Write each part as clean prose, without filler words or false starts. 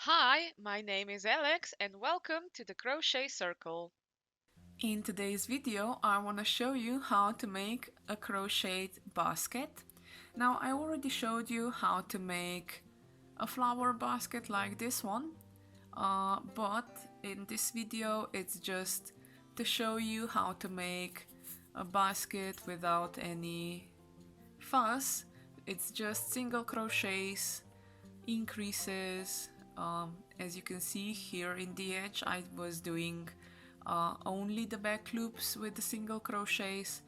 Hi, my name is Alex and welcome to the Crochet Circle. In today's video, I want to show you how to make a crocheted basket. Now, I already showed you how to make a flower basket like this one, but in this video, it's just to show you how to make a basket without any fuss. It's just single crochets, increases. As you can see here in the edge, I was doing only the back loops with the single crochets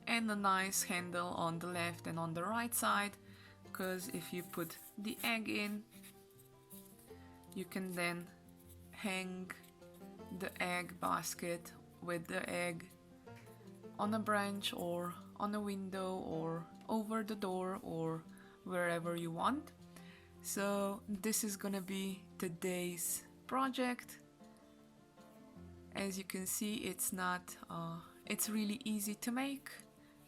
and a nice handle on the left and on the right side, because if you put the egg in, you can then hang the egg basket with the egg on a branch or on a window or over the door or wherever you want. So this is gonna be today's project. As you can see, it's really easy to make,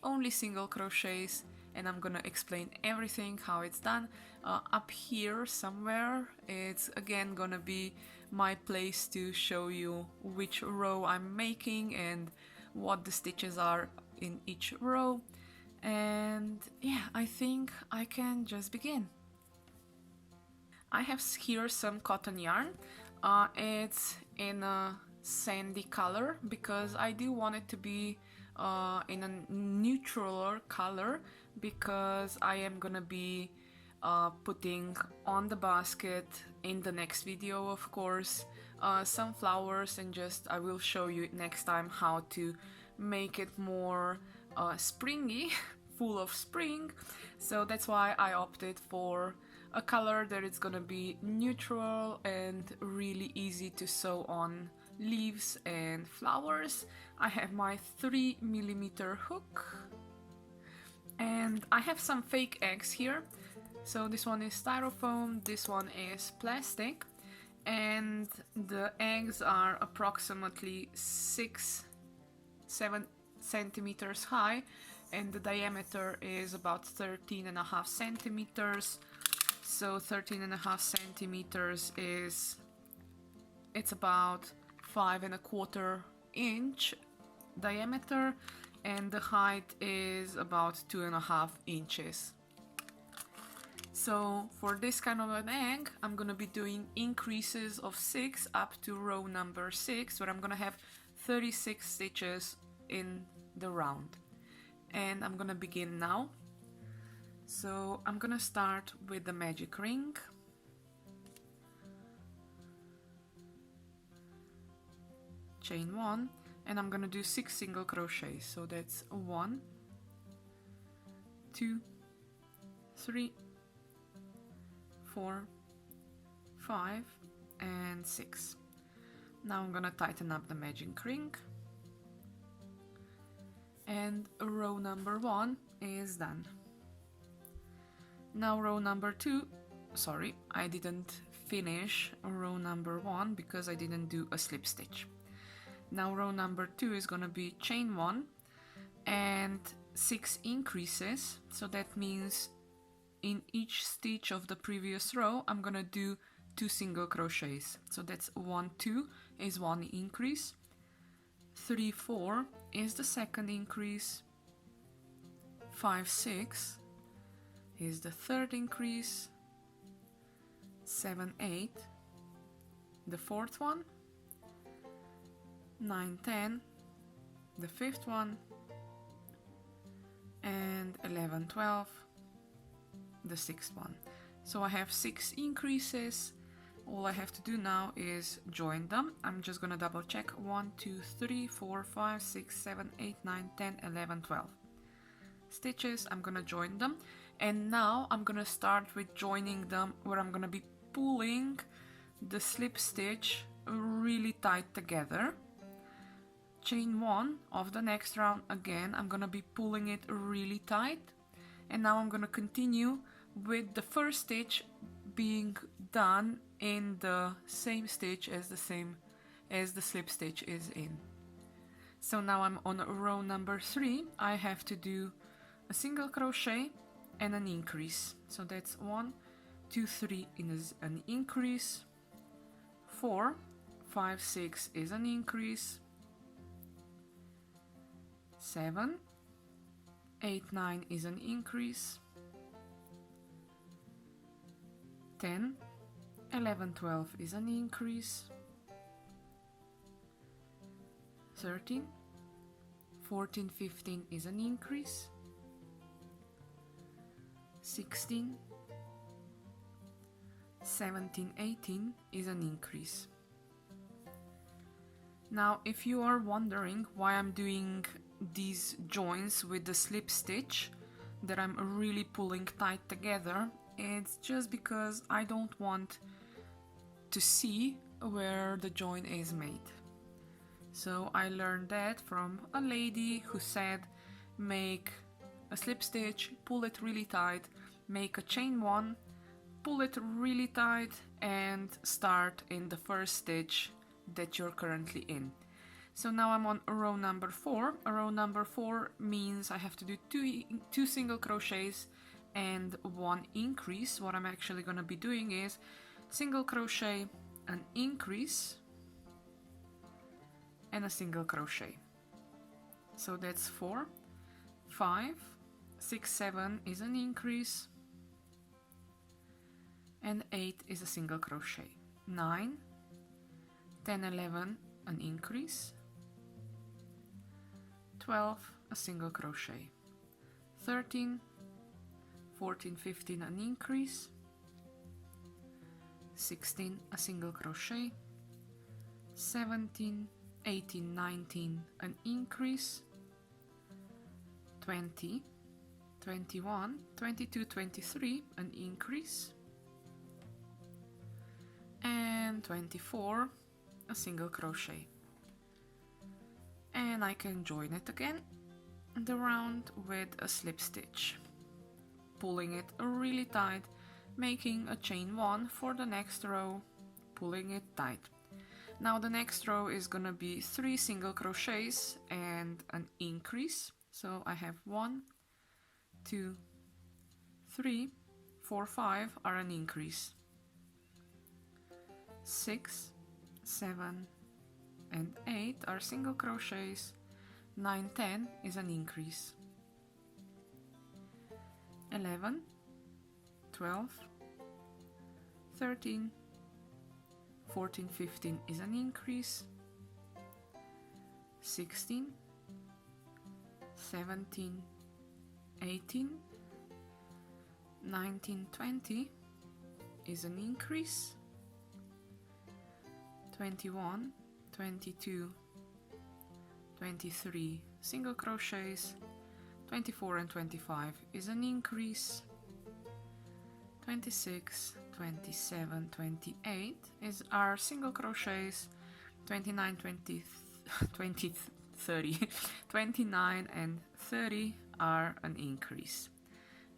only single crochets, and I'm gonna explain everything how it's done. Up here somewhere, it's again gonna be my place to show you which row I'm making and what the stitches are in each row. And yeah, I think I can just begin. I have here some cotton yarn. It's in a sandy color because I do want it to be in a neutral color, because I am gonna be putting on the basket in the next video, of course, some flowers, and just I will show you next time how to make it more springy full of spring. So that's why I opted for a color that is gonna be neutral and really easy to sew on leaves and flowers. I have my 3mm hook and I have some fake eggs here. So this one is styrofoam, this one is plastic, and the eggs are approximately 6-7 centimeters high, and the diameter is about 13.5 centimeters. So 13.5 centimeters it's about 5.25 inch diameter, and the height is about 2.5 inches. So for this kind of an egg, I'm gonna be doing increases of 6 up to row number 6, where I'm gonna have 36 stitches in the round. And I'm gonna begin now. So I'm gonna start with the magic ring. Chain 1, and I'm gonna do 6 single crochets. So that's 1, 2, 3, 4, 5, and 6. Now I'm gonna tighten up the magic ring, and row number 1 is done. Now row number 2, sorry, I didn't finish row number 1 because I didn't do a slip stitch. Now row number 2 is gonna be chain 1 and 6 increases, so that means in each stitch of the previous row I'm gonna do 2 single crochets. So that's 1, 2 is 1 increase, 3, 4 is the second increase, 5, 6 is the third increase, 7, 8 the fourth one, 9, 10 the fifth one, and 11, 12 the sixth one. So I have 6 increases. All I have to do now is join them. I'm just gonna double check. 1, 2, 3, 4, 5, 6, 7, 8, 9, 10, 11, 12 stitches. I'm gonna join them, and now I'm gonna start with joining them, where I'm gonna be pulling the slip stitch really tight together. Chain 1 of the next round, again I'm gonna be pulling it really tight, and now I'm gonna continue with the first stitch being done in the same stitch as the slip stitch is in. So now I'm on row number 3. I have to do a single crochet and an increase. So that's 1, 2, 3 in an increase, 4, 5, 6 is an increase, 7, 8, 9 is an increase, 10, 11, 12 is an increase, 13, 14, 15 is an increase, 16, 17, 18 is an increase. Now, if you are wondering why I'm doing these joins with the slip stitch that I'm really pulling tight together, it's just because I don't want to see where the join is made. So I learned that from a lady who said make a slip stitch, pull it really tight, make a chain 1, pull it really tight and start in the first stitch that you're currently in. So now I'm on row number 4. Row number 4 means I have to do two single crochets and 1 increase. What I'm actually going to be doing is single crochet, an increase, and a single crochet. So that's 4, 5, 6, 7 is an increase, and 8 is a single crochet. 9, 10, 11 an increase, 12 a single crochet, 13, 14, 15 an increase, 16 a single crochet, 17, 18, 19 an increase, 20, 21, 22, 23 an increase, and 24 a single crochet. And I can join it again, the round with a slip stitch, pulling it really tight, making a chain 1 for the next row, pulling it tight. Now the next row is gonna be 3 single crochets and an increase. So I have 1, 2, 3, 4, 5 are an increase, 6, 7 and 8 are single crochets, 9, 10 is an increase, 11, 12, 13, 14, 15 is an increase, 16, 17, 18, 19, 20 is an increase, 21, 22, 23 single crochets, 24 and 25 is an increase, 26, 27, 28 are single crochets, 29, 20, 30, 29 and 30 are an increase.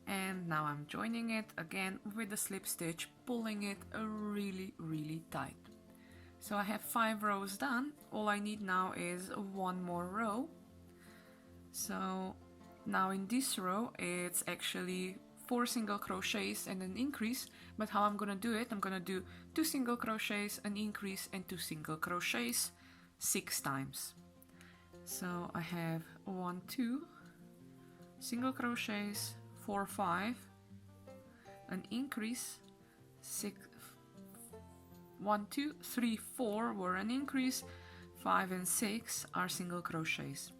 And now I'm joining it again with the slip stitch, pulling it really tight. So I have 5 rows done. All I need now is 1 more row. So now in this row it's actually 4 single crochets and an increase, but how I'm gonna do it, I'm gonna do 2 single crochets, an increase and 2 single crochets 6 times. So I have 1, 2 single crochets, 4, 5, an increase, 6, 1, 2, 3, 4 were an increase, 5 and 6 are single crochets,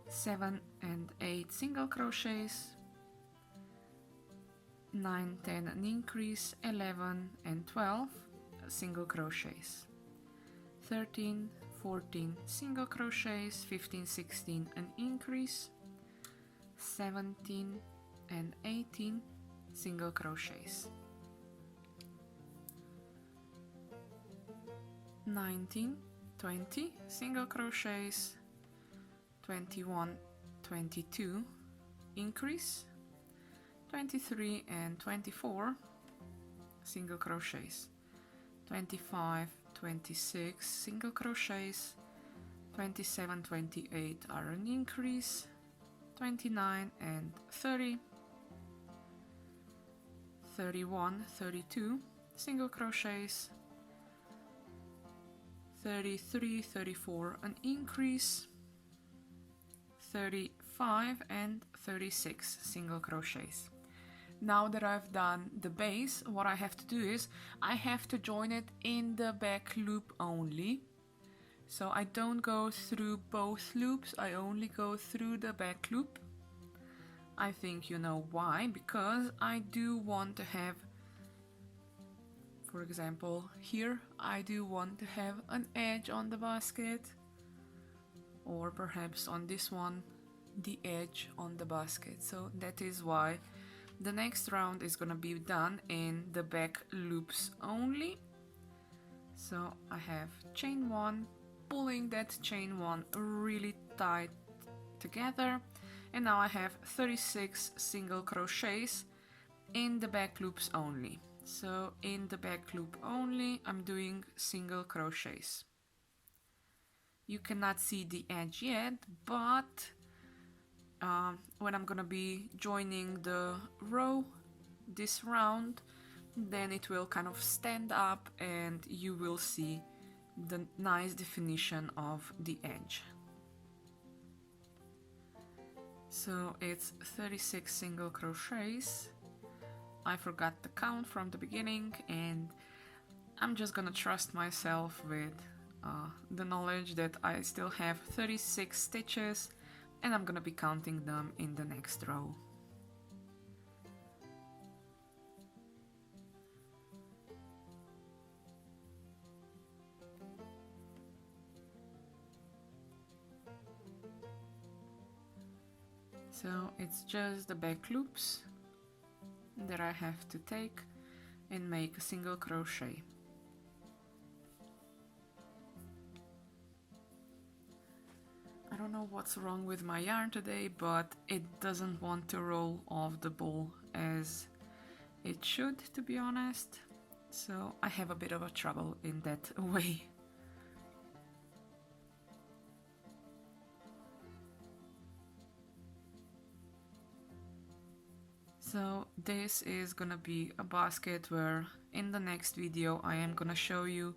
7 and 8 single crochets, 9, 10 an increase, 11 and 12 single crochets, 13, 14 single crochets, 15, 16 an increase, 17 and 18 single crochets, 19, 20 single crochets, 21, 22 increase, 23 and 24 single crochets, 25, 26 single crochets, 27, 28 are an increase, 29 and 30, 31, 32 single crochets, 33, 34 an increase, 35 and 36 single crochets. Now that I've done the base, what I have to do is I have to join it in the back loop only. So I don't go through both loops, I only go through the back loop. I think you know why, because I do want to have, for example, here I do want to have an edge on the basket, or perhaps on this one, the edge on the basket. So that is why the next round is gonna be done in the back loops only. So I have chain 1, pulling that chain 1 really tight together, and now I have 36 single crochets in the back loops only. So in the back loop only I'm doing single crochets. You cannot see the edge yet, but when I'm gonna be joining the row this round, then it will kind of stand up and you will see the nice definition of the edge. So it's 36 single crochets. I forgot the count from the beginning, and I'm just gonna trust myself with the knowledge that I still have 36 stitches, and I'm gonna be counting them in the next row. So it's just the back loops that I have to take and make a single crochet. I don't know what's wrong with my yarn today, but it doesn't want to roll off the ball as it should, to be honest. So I have a bit of a trouble in that way. So this is gonna be a basket where in the next video I am gonna show you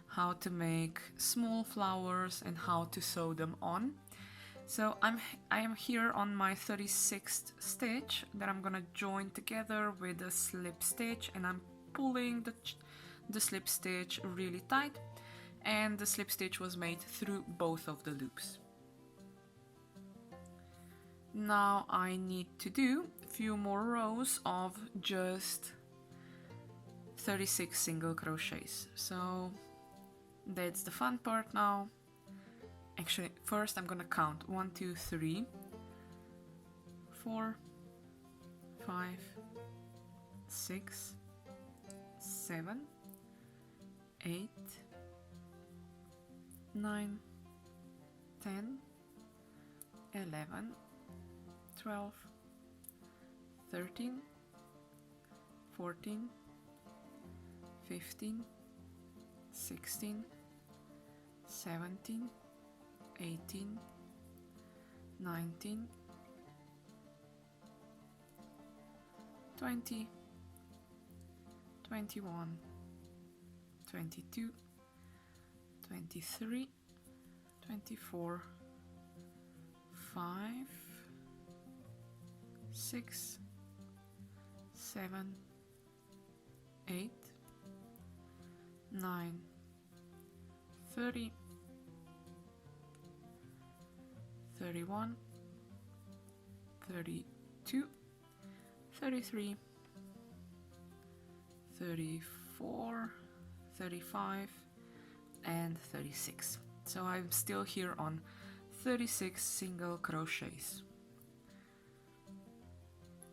how to make small flowers and how to sew them on. So I am here on my 36th stitch that I'm gonna join together with a slip stitch, and I'm pulling the slip stitch really tight, and the slip stitch was made through both of the loops. Now I need to do a few more rows of just 36 single crochets. So that's the fun part now. Actually, first I'm gonna count 1, 2, 3, 4, 5, 6, 7, 8, 9, 10, 11, 12, 13, 14, 15, 16, 17, 18, 19, 20, 21, 22, 23, 24, 5, 6, 7, 8, 9, 30, 31, 32, 33, 34, 35, and 36. So I'm still here on 36 single crochets.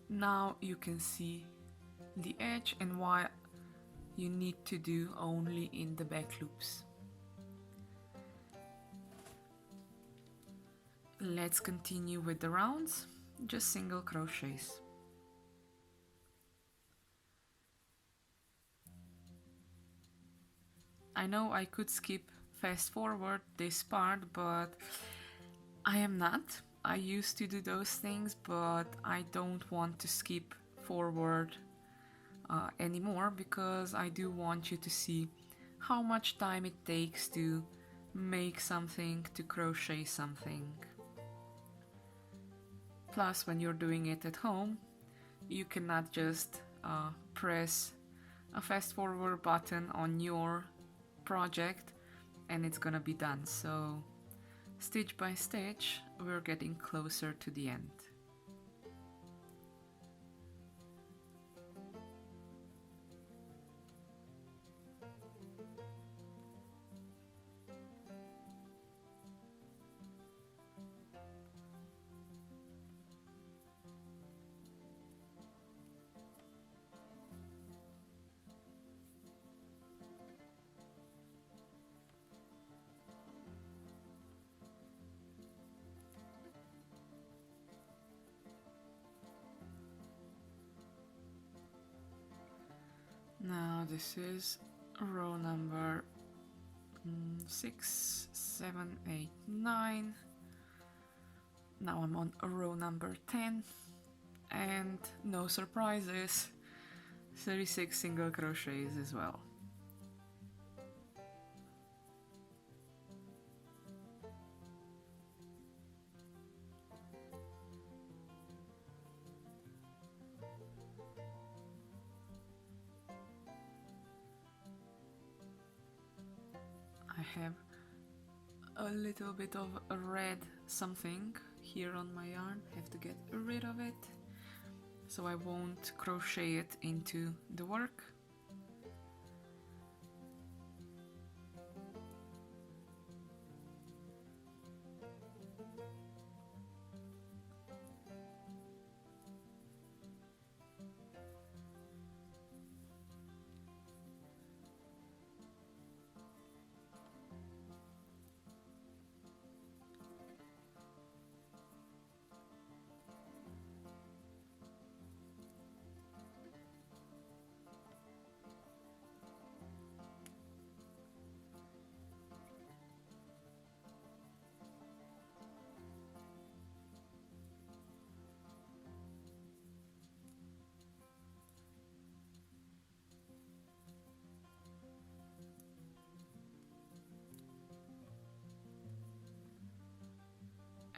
Now you can see the edge and why you need to do only in the back loops. Let's continue with the rounds, just single crochets. I know I could skip fast forward this part, but I am not. I used to do those things, but I don't want to skip forward anymore, because I do want you to see how much time it takes to make something, to crochet something. Plus, when you're doing it at home, you cannot just press a fast forward button on your project and it's gonna be done. So stitch by stitch, we're getting closer to the end. Now this is row number 6, 7, 8, 9. Now I'm on row number 10 and no surprises, 36 single crochets as well. I have a little bit of a red something here on my yarn, have to get rid of it so I won't crochet it into the work.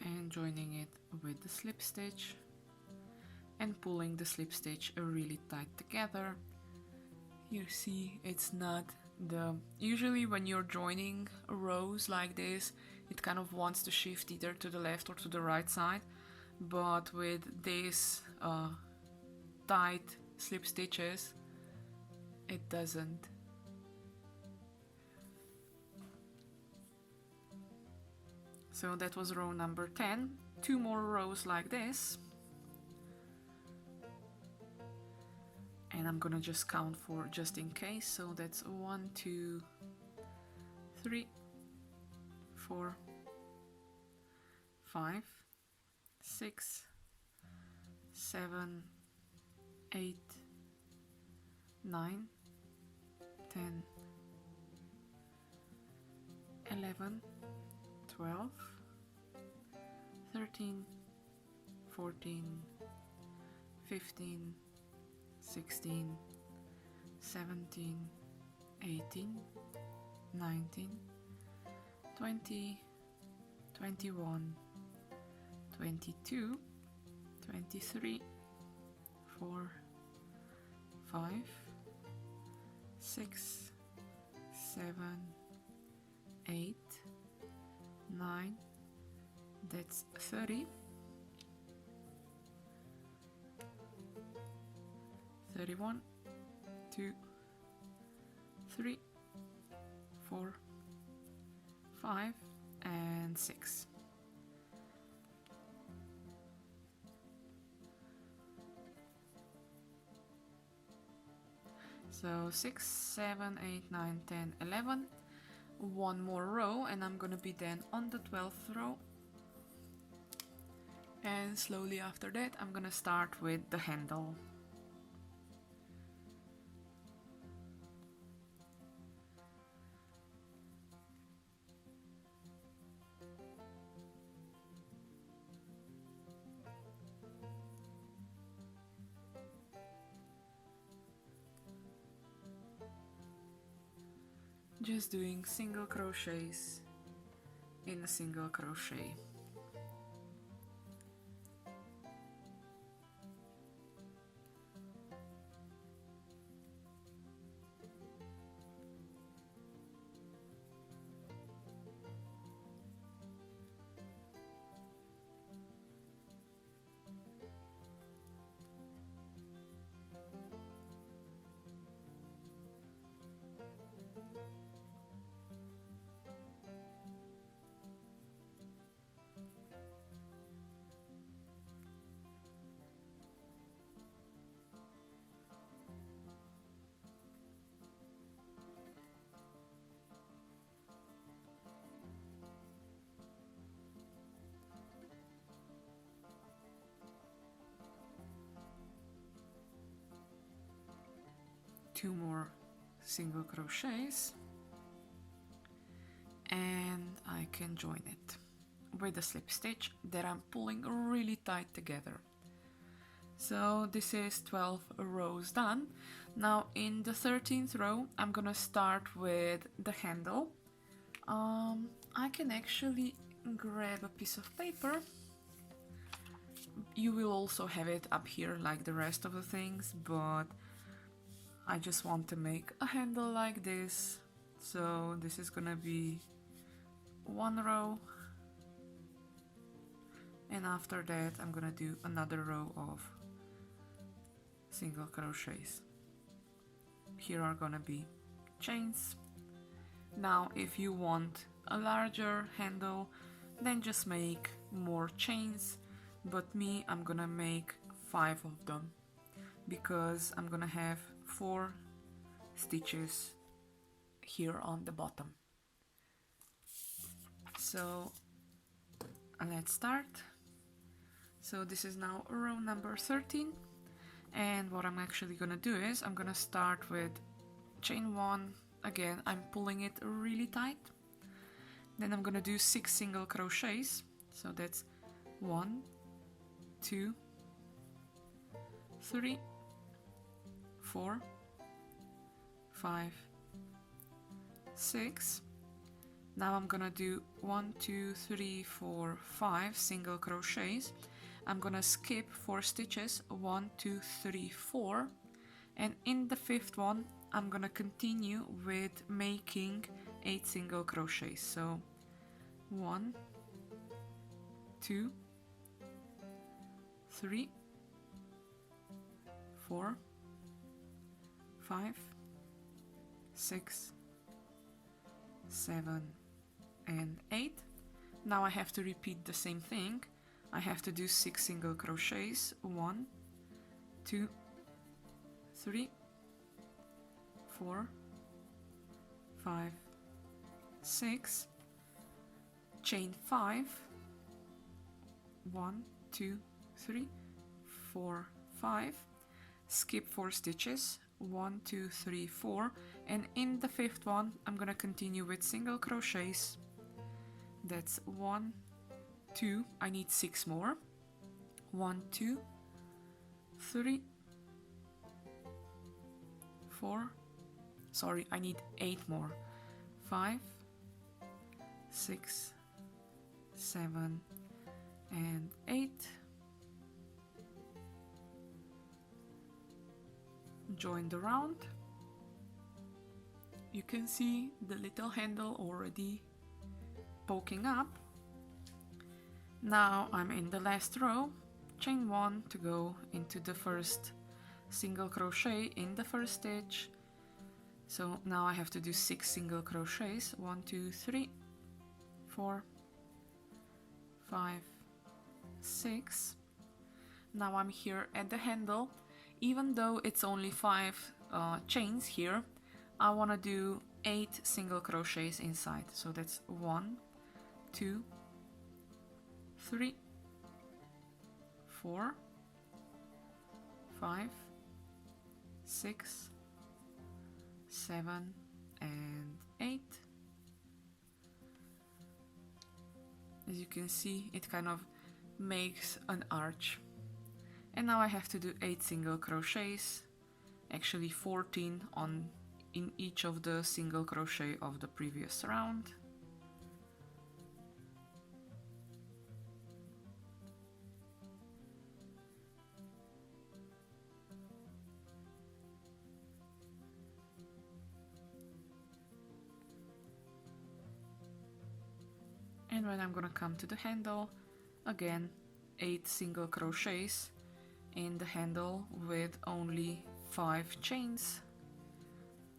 And joining it with the slip stitch and pulling the slip stitch really tight together. You see, it's not usually when you're joining rows like this, it kind of wants to shift either to the left or to the right side, but with this tight slip stitches, it doesn't. So that was row number 10. 2 more rows like this. And I'm gonna just count for just in case. So that's 1, 2, 3, 4, 5, 6, 7, 8, 9, 10, 11, 12, 13, 14, 15, 16, 17, 18, 19, 20, 21, 22, 23, 4, 5, 6, 7, 8, 9, that's 30, 31, 2, 3, 4, 5, and 6. So 6, 7, 8, 9, 10, 11. One more row and I'm gonna be then on the 12th row, and slowly after that I'm gonna start with the handle. just doing single crochets in a single crochet. Two more single crochets and I can join it with a slip stitch that I'm pulling really tight together. So this is 12 rows done. Now in the 13th row I'm gonna start with the handle. I can actually grab a piece of paper. You will also have it up here like the rest of the things, but I just want to make a handle like this. So this is gonna be one row, and after that I'm gonna do another row of single crochets. Here are gonna be chains. Now if you want a larger handle, then just make more chains, but me, I'm gonna make 5 of them because I'm gonna have 4 stitches here on the bottom. So let's start. So this is now row number 13, and what I'm actually gonna do is I'm gonna start with chain 1. Again, I'm pulling it really tight. Then I'm gonna do 6 single crochets. So that's 1, 2, 3, 4, 5, 6. Now I'm gonna do 1, 2, 3, 4, 5 single crochets. I'm gonna skip 4 stitches, 1, 2, 3, 4, and in the 5th one I'm gonna continue with making 8 single crochets. So 1, 2, 3, 4, 5, 6, 7, and 8. Now I have to repeat the same thing. I have to do 6 single crochets. 1, 2, 3, 4, 5, 6, chain 5, 1, 2, 3, 4, 5, skip 4 stitches, 1, 2, 3, 4, and in the 5th one I'm gonna continue with single crochets. That's 1, 2, I need 6 more, 1, 2, 3, 4, sorry, I need 8 more, 5, 6, 7, and 8. Join the round. You can see the little handle already poking up. Now I'm in the last row, chain 1 to go into the first single crochet in the first stitch. So now I have to do 6 single crochets, 1, 2, 3, 4, 5, 6. Now I'm here at the handle. Even though it's only 5 chains here, I want to do 8 single crochets inside. So that's 1, 2, 3, 4, 5, 6, 7, and 8. As you can see, it kind of makes an arch. And now I have to do 8 single crochets, actually 14 on in each of the single crochet of the previous round. And when I'm gonna come to the handle, again 8 single crochets in the handle with only 5 chains,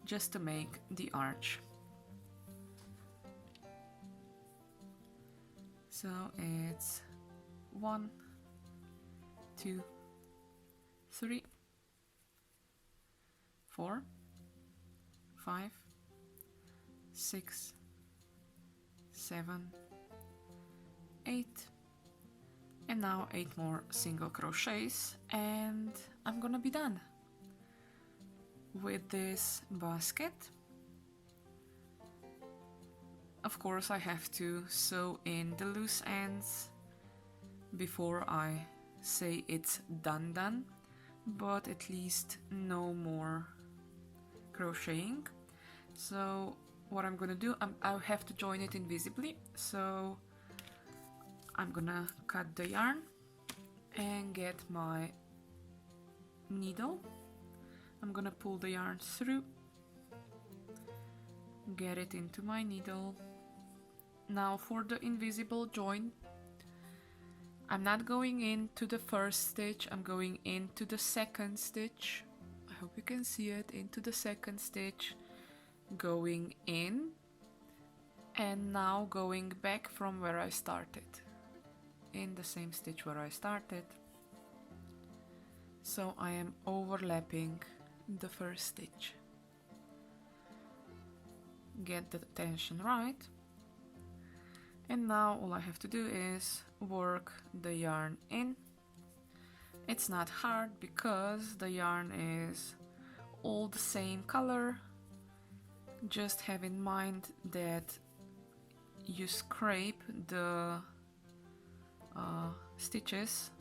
just to make the arch. So it's 1, 2, 3, 4, 5, 6, 7, 8, and now 8 more single crochets, and I'm gonna be done with this basket. Of course, I have to sew in the loose ends before I say it's done, but at least no more crocheting. So what I'm gonna do, I'll have to join it invisibly, so I'm gonna cut the yarn and get my needle. I'm gonna pull the yarn through, get it into my needle. Now for the invisible join, I'm not going into the first stitch, I'm going into the second stitch. I hope you can see it, into the second stitch, going in, and now going back from where I started, in the same stitch where I started. So I am overlapping the first stitch. Get the tension right. And now all I have to do is work the yarn in. It's not hard because the yarn is all the same color. Just have in mind that you scrape the stitches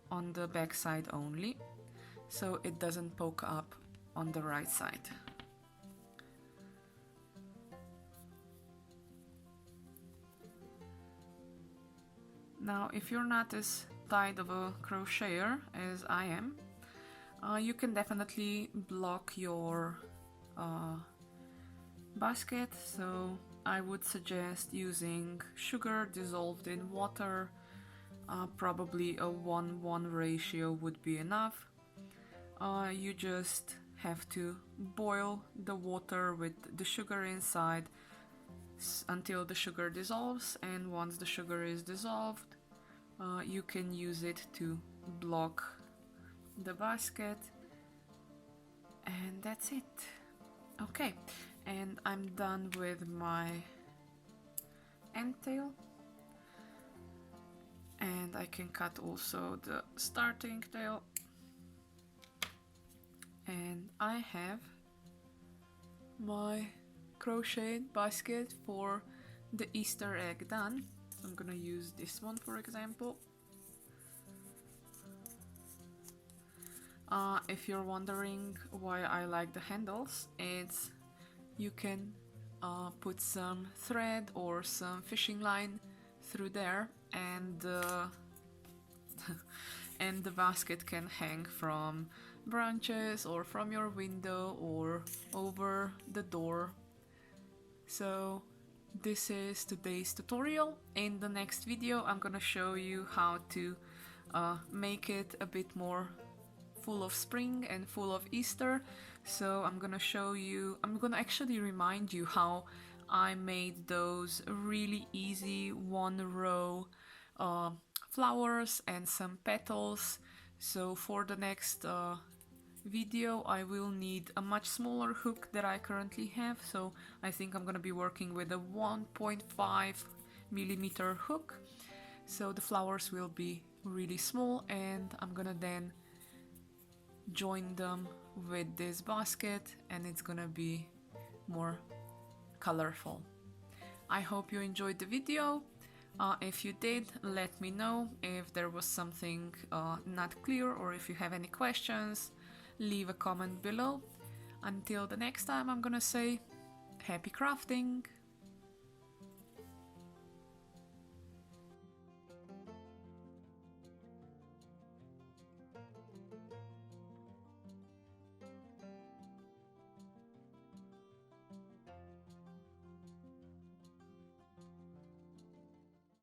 on the back side only, so it doesn't poke up on the right side. Now, if you're not as tight of a crocheter as I am, you can definitely block your basket. So I would suggest using sugar dissolved in water. Probably a 1:1 ratio would be enough. You just have to boil the water with the sugar inside until the sugar dissolves, and once the sugar is dissolved, you can use it to block the basket, and that's it. Okay, and I'm done with my end tail, and I can cut also the starting tail, and I have my crocheted basket for the Easter egg done. I'm gonna use this one for example. If you're wondering why I like the handles, it's you can put some thread or some fishing line through there, and and the basket can hang from branches or from your window or over the door. So this is today's tutorial. In the next video I'm gonna show you how to make it a bit more full of spring and full of Easter. So I'm gonna actually remind you how I made those really easy one row flowers and some petals. So for the next video I will need a much smaller hook that I currently have, so I think I'm gonna be working with a 1.5mm hook, so the flowers will be really small, and I'm gonna then join them with this basket and it's gonna be more colorful. I hope you enjoyed the video. If you did, let me know. If there was something not clear or if you have any questions, leave a comment below. Until the next time, I'm gonna say happy crafting!